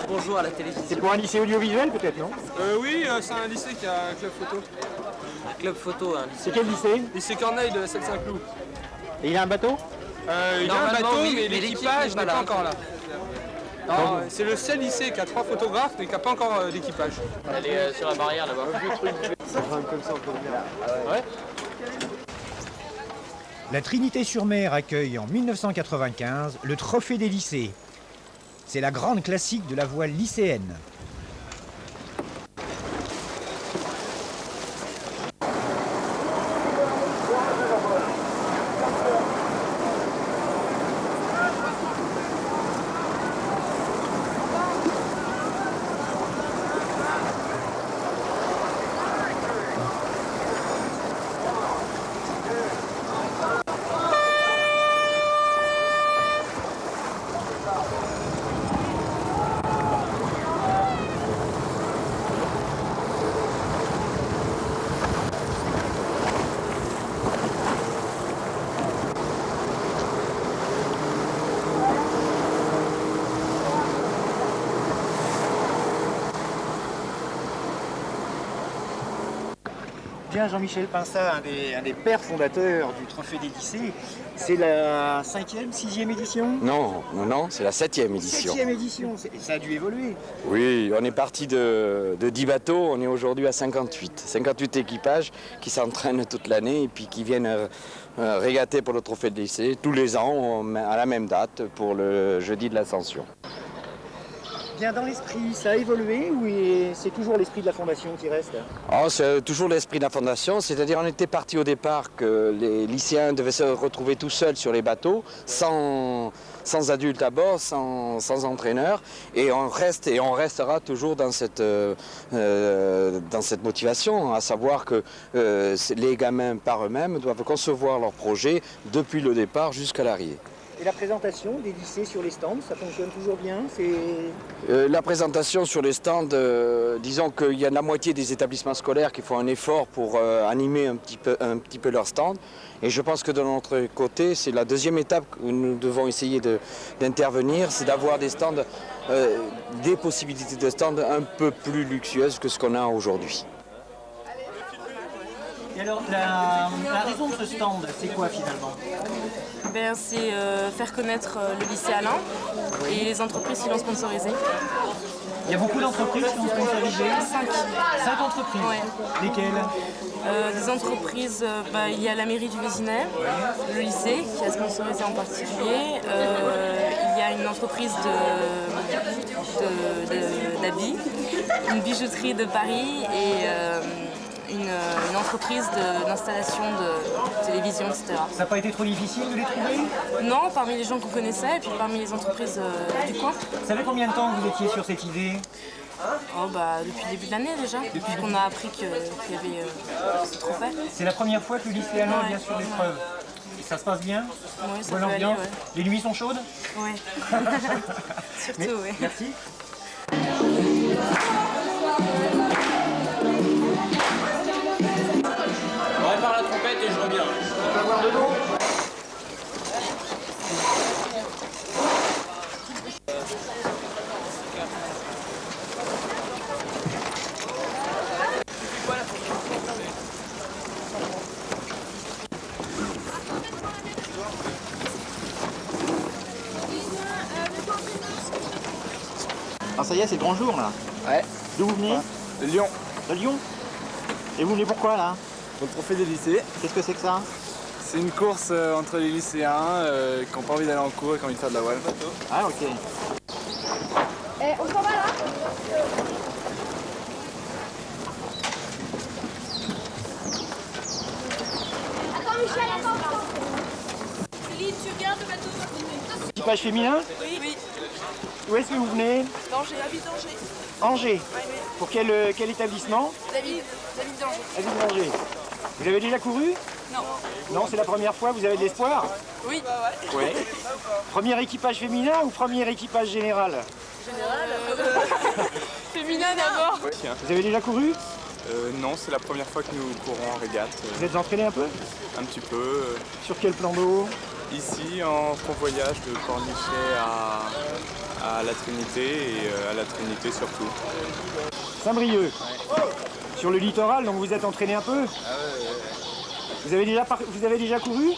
Bonjour à la télévision. C'est pour un lycée audiovisuel peut-être, non? Oui, c'est un lycée qui a un club photo. Un club photo, un lycée. C'est quel lycée? Lycée Corneille de Celle-Saint-Cloud. Et il a un bateau? Il a un Normalement, bateau, oui, mais mais l'équipage l'équipe n'est n'est pas pas là. encore là. C'est le seul lycée qui a 3 photographes, mais qui n'a pas encore d'équipage. Elle est sur la barrière là-bas. La Trinité-sur-Mer accueille en 1995 le Trophée des lycées. C'est la grande classique de la voile lycéenne. Bien, Jean-Michel Pinsat, un des pères fondateurs du Trophée des lycées. C'est la 5e, 6e édition? Non, c'est la 7e édition. 7e édition, ça a dû évoluer. Oui, on est parti de 10 bateaux, on est aujourd'hui à 58. 58 équipages qui s'entraînent toute l'année et puis qui viennent régater pour le Trophée des lycées tous les ans à la même date pour le jeudi de l'Ascension. Bien, dans l'esprit, ça a évolué ou c'est toujours l'esprit de la fondation qui reste? C'est toujours l'esprit de la fondation, c'est-à-dire on était parti au départ que les lycéens devaient se retrouver tout seuls sur les bateaux, sans adultes à bord, sans entraîneur, et on restera toujours dans cette motivation, à savoir que les gamins par eux-mêmes doivent concevoir leur projet depuis le départ jusqu'à l'arrivée. Et la présentation des lycées sur les stands, ça fonctionne toujours bien? La présentation sur les stands, disons qu'il y a la moitié des établissements scolaires qui font un effort pour animer un petit peu leur stand. Et je pense que de notre côté, c'est la deuxième étape où nous devons essayer d'intervenir, c'est d'avoir des stands, des possibilités de stands un peu plus luxueuses que ce qu'on a aujourd'hui. Et alors, la raison de ce stand, c'est quoi finalement? C'est faire connaître le lycée Alain et les entreprises qui l'ont sponsorisé. Il y a beaucoup d'entreprises qui ont sponsorisé? 5 entreprises? Ouais. Lesquelles? Des entreprises, il y a la mairie du Vésinet, le lycée qui a sponsorisé en particulier. Il y a une entreprise d'habits, une bijouterie de Paris et une entreprise d'installation de télévision, etc. Ça n'a pas été trop difficile de les trouver? Non, parmi les gens qu'on connaissait et puis parmi les entreprises du coin. Ça fait combien de temps que vous étiez sur cette idée? Depuis le début de l'année déjà, depuis qu'on a appris qu'il y avait ce trophée. C'est la première fois que le lycée Alain vient sur l'épreuve. Ça se passe bien? Oui, ça Bonne peut aller, ambiance? ouais. Les nuits sont chaudes? Oui. Surtout, oui. Merci. On répare la trompette et je reviens. On peut avoir de l'eau? Ah ça y est, c'est le grand jour là. Ouais. D'où vous venez? Lyon, De Lyon? Et vous venez pourquoi là? au Trophée des lycées. Qu'est-ce que c'est que ça? C'est une course entre les lycéens qui n'ont pas envie d'aller en cours et qui ont envie de faire de la voile. Ah ok. On s'en va là? Attends Michel, attends. Céline, tu viens de mettre au Équipage féminin? Oui. Où est-ce que vous venez? Danger, habite Danger. Angers. Oui. Pour quel établissement? David Danger. La ville d'Angers. Vous avez déjà couru? Non. Non, c'est la première fois, vous avez de l'espoir? Oui. Ouais. Premier équipage féminin ou premier équipage général? Féminin d'abord. Vous avez déjà couru? Non, c'est la première fois que nous courons en régate. Vous êtes entraîné un peu? Un petit peu. Sur quel plan d'eau? Ici, en convoyage de Pornichet à la Trinité et à la Trinité surtout. Saint-Brieuc. Sur le littoral, donc vous êtes entraîné un peu? Vous avez déjà couru?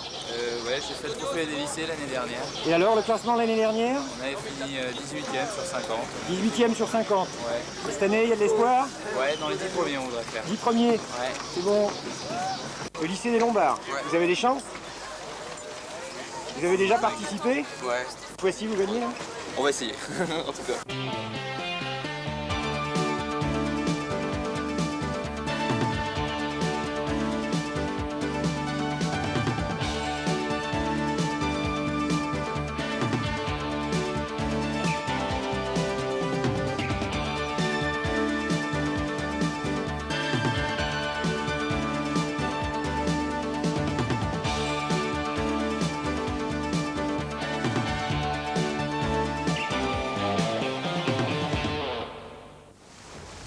Ouais, j'ai fait le trophée des lycées l'année dernière. Et alors, le classement de l'année dernière? On avait fini 18e sur 50. 18e sur 50. Ouais. Cette année, il y a de l'espoir? Ouais, dans les 10 premiers, on voudrait faire. 10 premiers? Ouais. C'est bon. Le lycée des Lombards, Ouais. vous avez des chances? Vous avez déjà participé? Ouais. Cette fois-ci, vous gagnez? On va essayer, en tout cas.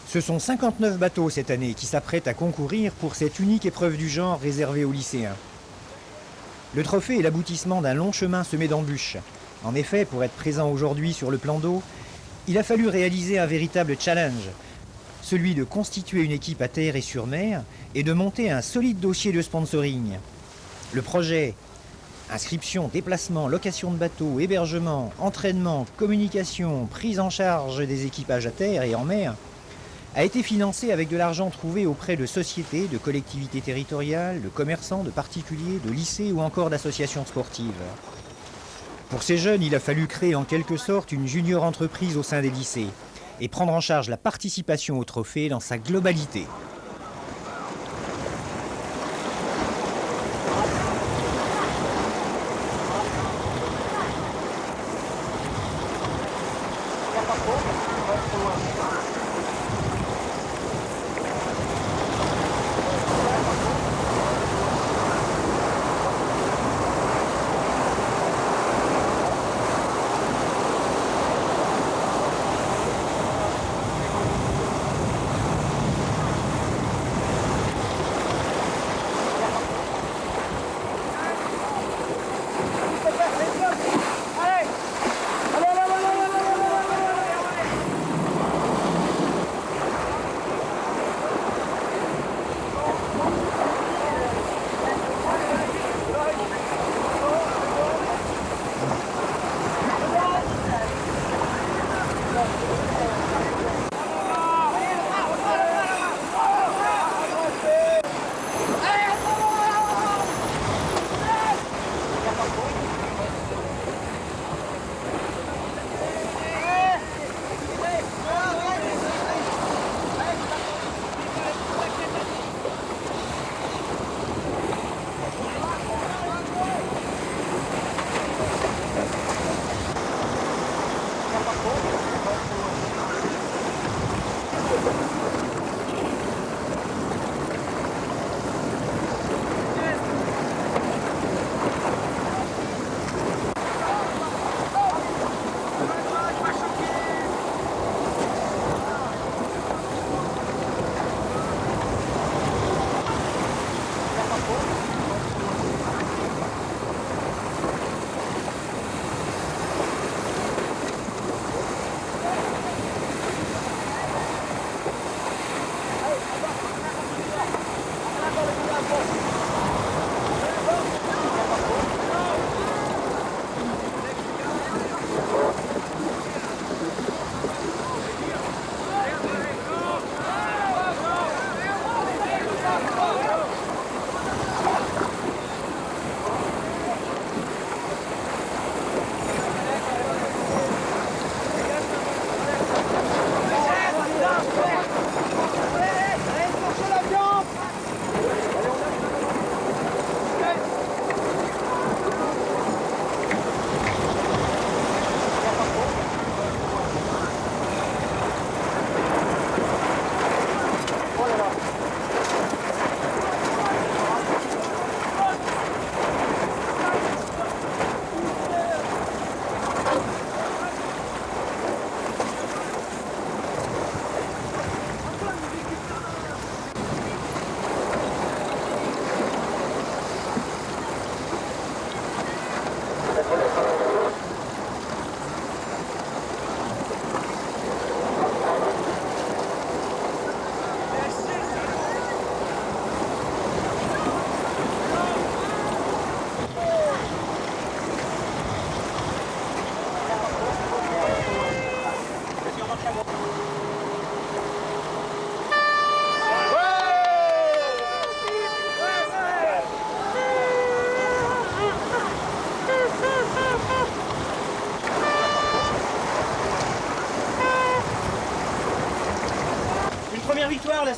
Ce sont 59 bateaux cette année qui s'apprêtent à concourir pour cette unique épreuve du genre réservée aux lycéens. Le trophée est l'aboutissement d'un long chemin semé d'embûches. En effet, pour être présent aujourd'hui sur le plan d'eau, il a fallu réaliser un véritable challenge, celui de constituer une équipe à terre et sur mer et de monter un solide dossier de sponsoring. Le projet, inscription, déplacement, location de bateaux, hébergement, entraînement, communication, prise en charge des équipages à terre et en mer, a été financé avec de l'argent trouvé auprès de sociétés, de collectivités territoriales, de commerçants, de particuliers, de lycées ou encore d'associations sportives. Pour ces jeunes, il a fallu créer en quelque sorte une junior entreprise au sein des lycées et prendre en charge la participation au trophée dans sa globalité.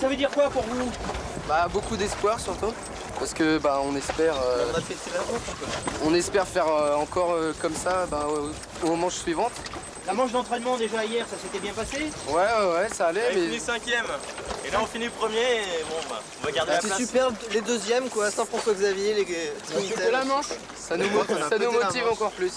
ça veut dire quoi pour vous? Bah, beaucoup d'espoir surtout. Parce que bah, on espère faire encore comme ça aux manches suivantes. La manche d'entraînement déjà hier, ça s'était bien passé? Ouais, ça allait. On finit 5e. Et là on finit premier et bon bah on va garder la place. C'est super les deuxièmes quoi, Saint-François-Xavier, les Trinitaires. De la manche, ça nous motive encore plus.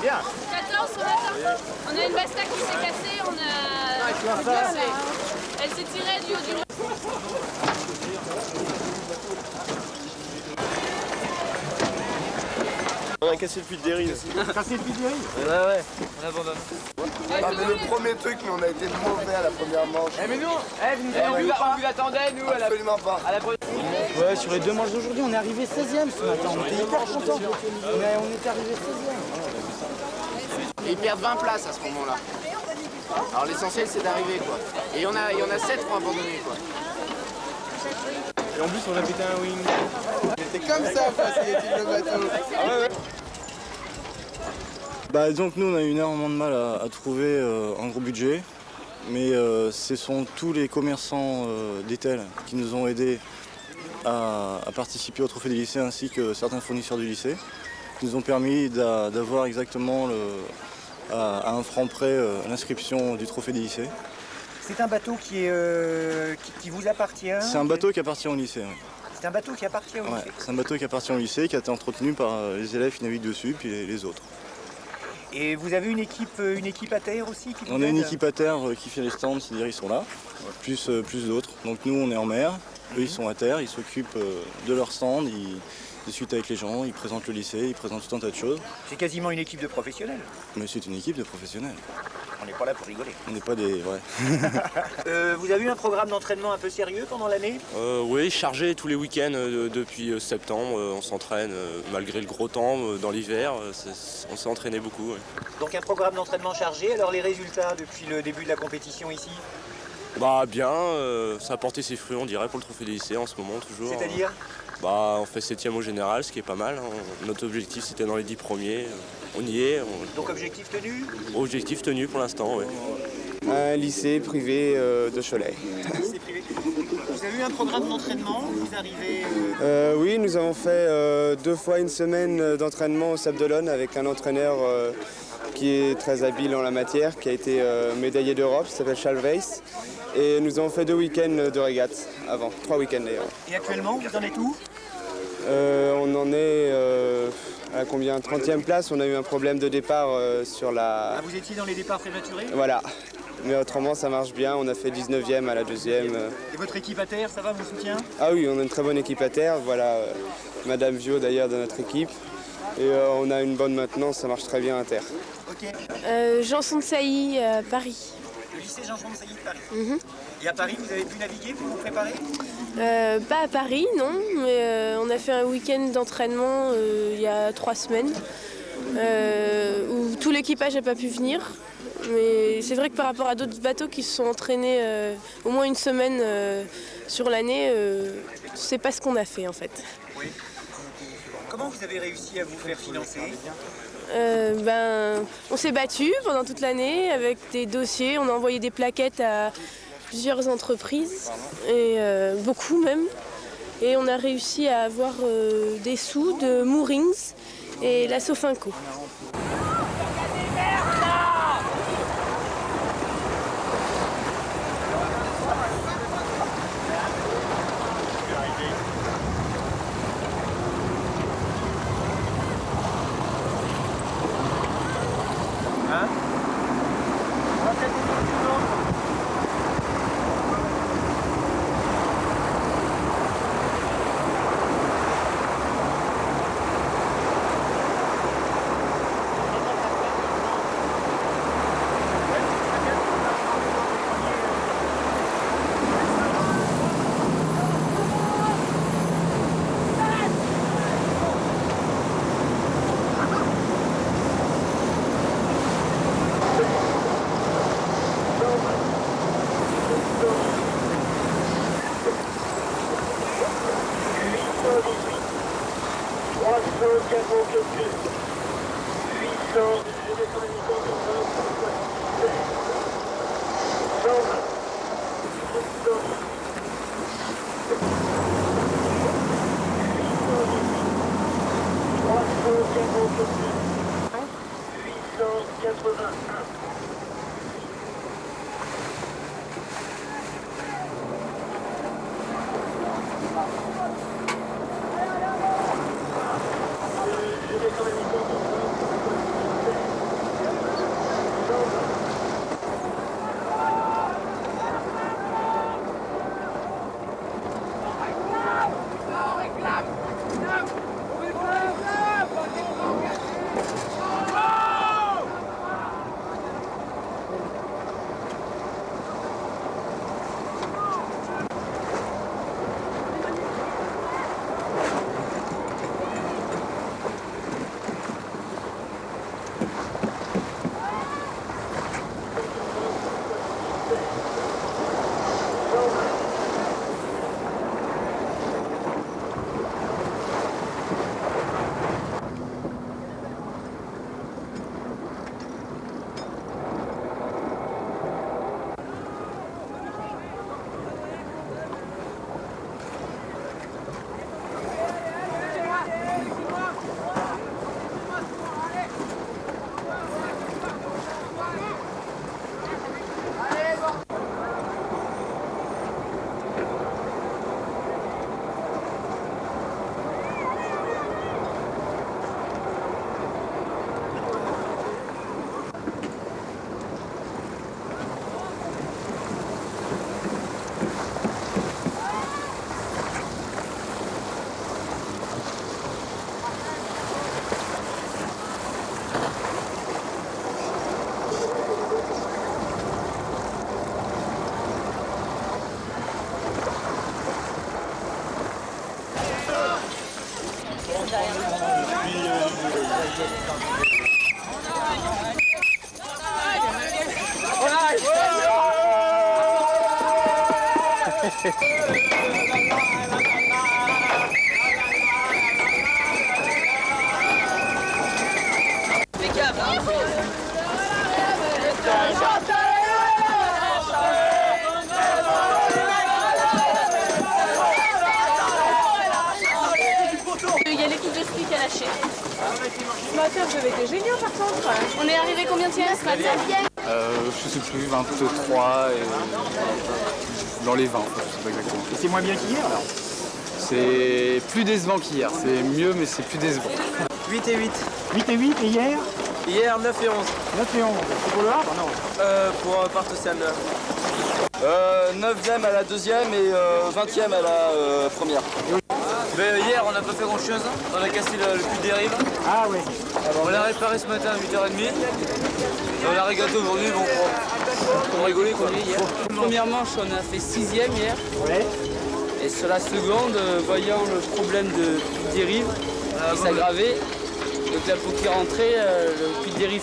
Bien. 14 ce matin. On a une basta qui s'est cassée, elle s'est tirée du haut du... On a cassé le puits de dérive. Cassé le puits de dérive? Ouais, on abandonne. Ah mais le premier truc, mais on a été mauvais à la première manche. Mais nous, on vous attendait nous Absolument pas. à la Ouais, sur les deux manches d'aujourd'hui, on est arrivé 16e ce matin. On était hyper contents. On est arrivé 16e. Et ils perdent 20 places à ce moment-là. Alors l'essentiel c'est d'arriver quoi. Et il y en a 7 pour abandonner quoi. Et en plus on a pété un wing. C'était comme ça face à l'équipe de bateau. Bah disons que nous on a eu énormément de mal à trouver un gros budget. Mais ce sont tous les commerçants d'Etel qui nous ont aidés à participer au Trophée des lycées ainsi que certains fournisseurs du lycée. Qui nous ont permis d'avoir exactement à un franc près l'inscription du Trophée des lycées. C'est un bateau qui vous appartient? C'est un bateau qui appartient au lycée. Oui. C'est un bateau qui appartient au lycée? Ouais, c'est un bateau qui appartient au lycée, qui a été entretenu par les élèves qui naviguent dessus, puis les autres. Et vous avez une équipe à terre aussi qui vous On a une aide? équipe à terre qui fait les stands, c'est-à-dire ils sont là, plus d'autres. Donc nous on est en mer, eux ils sont à terre, ils s'occupent de leur stand, ils discutent avec les gens, ils présentent le lycée, ils présentent tout un tas de choses. C'est quasiment une équipe de professionnels. Mais c'est une équipe de professionnels. On n'est pas là pour rigoler. On n'est pas des... Ouais. Vous avez eu un programme d'entraînement un peu sérieux pendant l'année? Oui, chargé tous les week-ends depuis septembre. On s'entraîne malgré le gros temps dans l'hiver. On s'est entraîné beaucoup. Ouais. Donc un programme d'entraînement chargé. Alors les résultats depuis le début de la compétition ici? Bah bien, ça a porté ses fruits on dirait pour le Trophée des lycées en ce moment toujours. C'est-à-dire? Bah on fait 7e au général, ce qui est pas mal. Notre objectif c'était dans les 10 premiers. On y est. Donc objectif tenu? Objectif tenu pour l'instant, oui. Un lycée privé de Cholet. Lycée privé. Vous avez eu un programme d'entraînement? Vous arrivez... Oui, nous avons fait 2 fois une semaine d'entraînement au Sable d'Olonne avec un entraîneur qui est très habile en la matière, qui a été médaillé d'Europe, qui s'appelle Charles Weiss. Et nous avons fait 2 week-ends de régate avant, 3 week-ends d'ailleurs. Et actuellement, vous en êtes où? On en est à combien? 30e place, on a eu un problème de départ sur la... Ah, vous étiez dans les départs prématurés? Voilà. Mais autrement, ça marche bien. On a fait 19e à la 2e. Et votre équipe à terre, ça va, vous soutient? Ah oui, on a une très bonne équipe à terre. Voilà, Madame Viau d'ailleurs de notre équipe. Et on a une bonne maintenance, ça marche très bien à terre. Ok. Janson de Sailly, Paris. Le lycée Janson de Sailly de Paris. Et à Paris, vous avez pu naviguer pour vous préparer? Pas à Paris, non, mais on a fait un week-end d'entraînement il y a 3 semaines où tout l'équipage n'a pas pu venir. Mais c'est vrai que par rapport à d'autres bateaux qui se sont entraînés au moins une semaine sur l'année, c'est pas ce qu'on a fait en fait. Oui. Comment vous avez réussi à vous faire financer? On s'est battu pendant toute l'année avec des dossiers, on a envoyé des plaquettes à plusieurs entreprises, et beaucoup même. Et on a réussi à avoir des sous de Moorings et la Sofinco. Il y a l'équipe de ski qui a lâché. Ce matin, vous avez été géniaux par contre. On est arrivé combien ce matin? Je sais plus, 23 et dans les 20, je sais pas exactement. Et c'est moins bien qu'hier alors? C'est plus décevant qu'hier, c'est mieux mais c'est plus décevant. 8 et 8. 8 et 8 et hier? Hier, 9 et 11. 9 et 11. C'est pour le Havre? Non. Pour Partociane. 9e à la 2e et 20e à la première. Mais hier, on n'a pas fait grand chose. On a cassé le puits de dérive. Ah ouais. On l'a réparé ce matin à 8h30. On l'a régalé aujourd'hui, bon, pour rigoler quoi. Hier. Première manche, on a fait 6e hier. Ouais. Et sur la seconde, voyant le problème de puits de dérive qui s'aggravait, donc la peau qui rentrait, le puits de dérive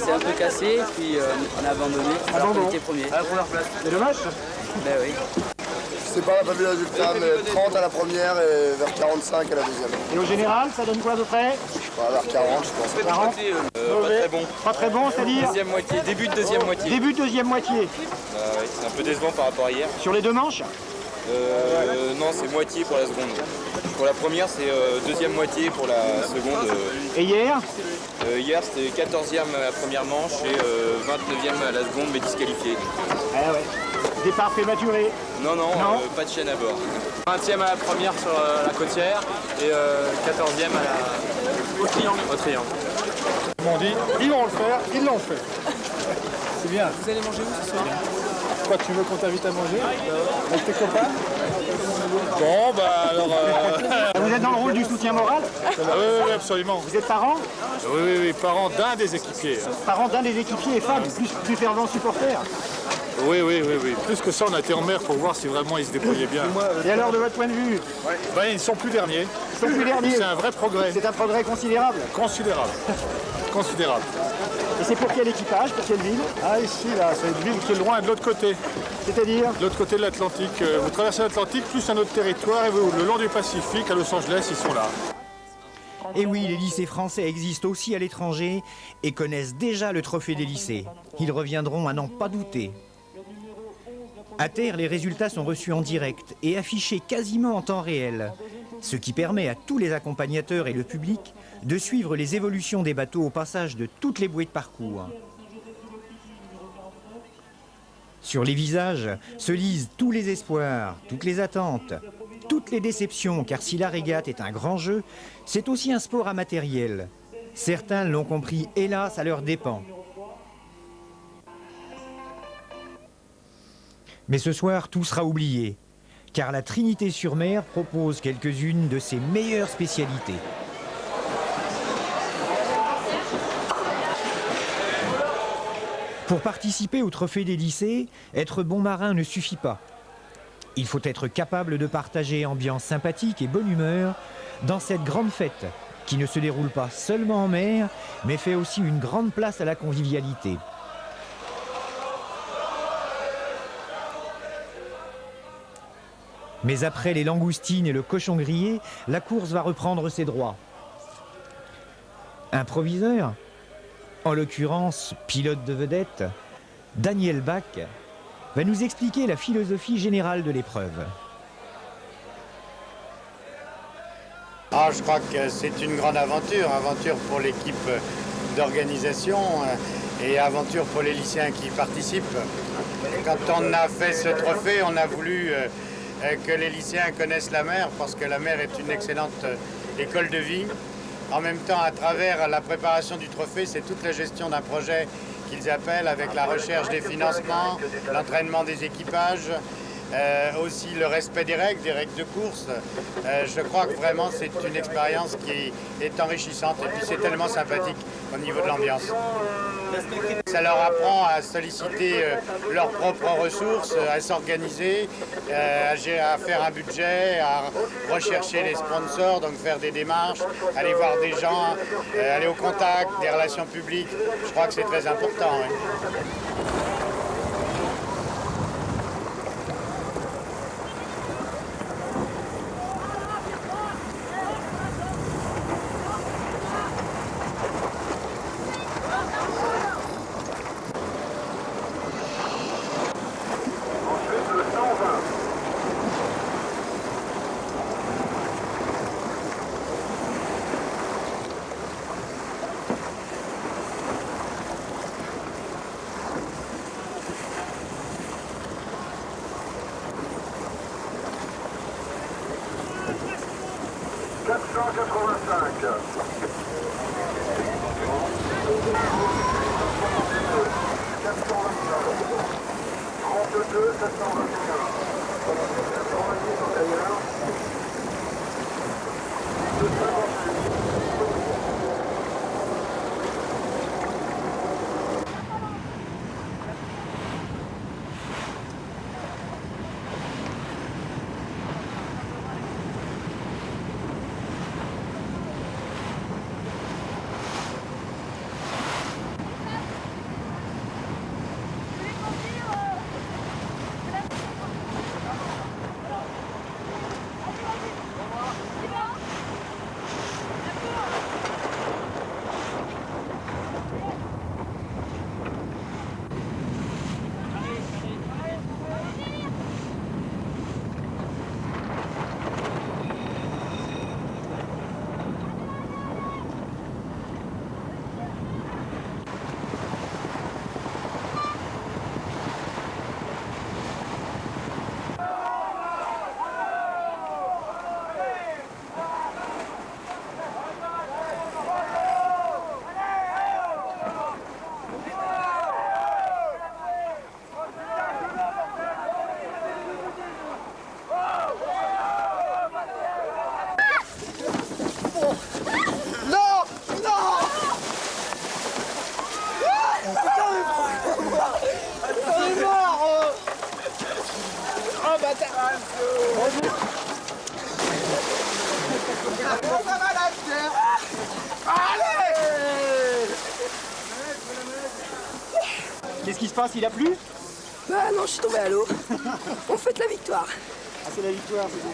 c'est un peu cassé, puis on a abandonné. Alors qu'on était premier. À la première place. C'est dommage. Ben oui. Je sais pas, on n'a pas vu le résultat, mais 30 à la première et vers 45 à la deuxième. Et au général, ça donne quoi à peu près? Vers 40, je pense. 40. Pas très bon. Pas très bon, c'est-à-dire? Deuxième moitié, début de deuxième moitié. Début de deuxième moitié. Oui, c'est un peu décevant par rapport à hier. Sur les deux manches? Non, c'est moitié pour la seconde. Pour la première, c'est deuxième moitié pour la seconde. Et hier? Hier, c'était 14e à la première manche et 29e à la seconde, mais disqualifié. Ah ouais. Départ prématuré. Non, Non. pas de chaîne à bord. 20e à la première sur la côtière et 14e à la... au triangle. Au triangle. Ils m'ont dit, ils vont le faire, ils l'ont fait. C'est bien. Vous allez manger où ce soir? Quoi, tu veux qu'on t'invite à manger avec tes copains? Bon, bah alors... Vous êtes dans le rôle du soutien moral? Oui, absolument. Vous êtes parent? Oui, parent d'un des équipiers. Parent d'un des équipiers et femme, plus fervent supporter. Oui. Plus que ça, on a été en mer pour voir si vraiment ils se débrouillaient bien. Et alors, de votre point de vue? Ben, ils ne sont plus derniers. Ils sont plus derniers. C'est un vrai progrès. C'est un progrès considérable. Considérable. Et c'est pour quel équipage, pour quelle ville? Ah ici, là, c'est une ville qui est loin de l'autre côté. C'est-à-dire? De l'autre côté de l'Atlantique. Vous traversez l'Atlantique plus un autre territoire et vous, le long du Pacifique, à Los Angeles, ils sont là. Et oui, les lycées français existent aussi à l'étranger et connaissent déjà le trophée des lycées. Ils reviendront à n'en pas douter. À terre, les résultats sont reçus en direct et affichés quasiment en temps réel, ce qui permet à tous les accompagnateurs et le public de suivre les évolutions des bateaux au passage de toutes les bouées de parcours. Sur les visages se lisent tous les espoirs, toutes les attentes, toutes les déceptions, car si la régate est un grand jeu, c'est aussi un sport immatériel. Certains l'ont compris, hélas, à leurs dépens. Mais ce soir, tout sera oublié, car la Trinité-sur-Mer propose quelques-unes de ses meilleures spécialités. Pour participer au trophée des lycées, être bon marin ne suffit pas. Il faut être capable de partager ambiance sympathique et bonne humeur dans cette grande fête qui ne se déroule pas seulement en mer, mais fait aussi une grande place à la convivialité. Mais après les langoustines et le cochon grillé, la course va reprendre ses droits. Un proviseur, en l'occurrence pilote de vedette, Daniel Bach, va nous expliquer la philosophie générale de l'épreuve. Ah, je crois que c'est une grande aventure, aventure pour l'équipe d'organisation et aventure pour les lycéens qui participent. Quand on a fait ce trophée, on a voulu que les lycéens connaissent la mer, parce que la mer est une excellente école de vie. En même temps, à travers la préparation du trophée, c'est toute la gestion d'un projet qu'ils appellent, avec la recherche des financements, l'entraînement des équipages, aussi le respect des règles de course. Je crois que vraiment c'est une expérience qui est enrichissante et puis c'est tellement sympathique au niveau de l'ambiance. Ça leur apprend à solliciter leurs propres ressources, à s'organiser, à faire un budget, à rechercher les sponsors, donc faire des démarches, aller voir des gens, aller au contact, des relations publiques. Je crois que c'est très important. Oui. Qu'est-ce qui se passe? Il a plu? Bah non, je suis tombé à l'eau. On fête la victoire. Ah, c'est la victoire, c'est bon.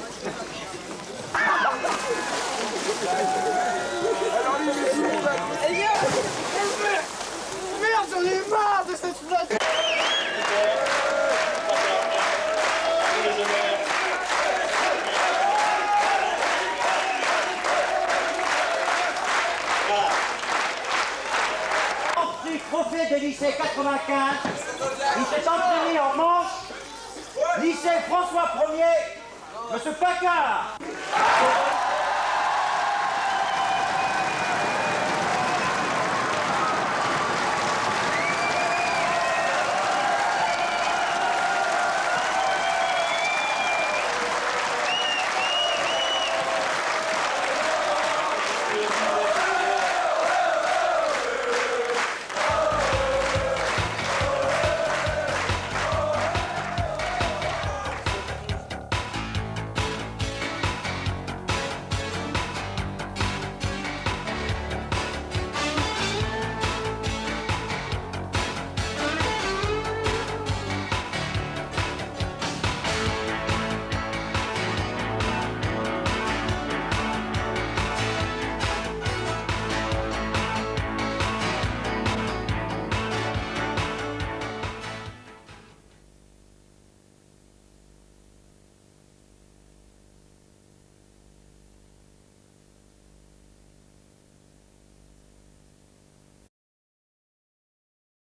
Merde, j'en ai marre de cette flotte. Trophée de lycée 95, il s'est entraîné en manche, lycée François 1er, Monsieur Paccard.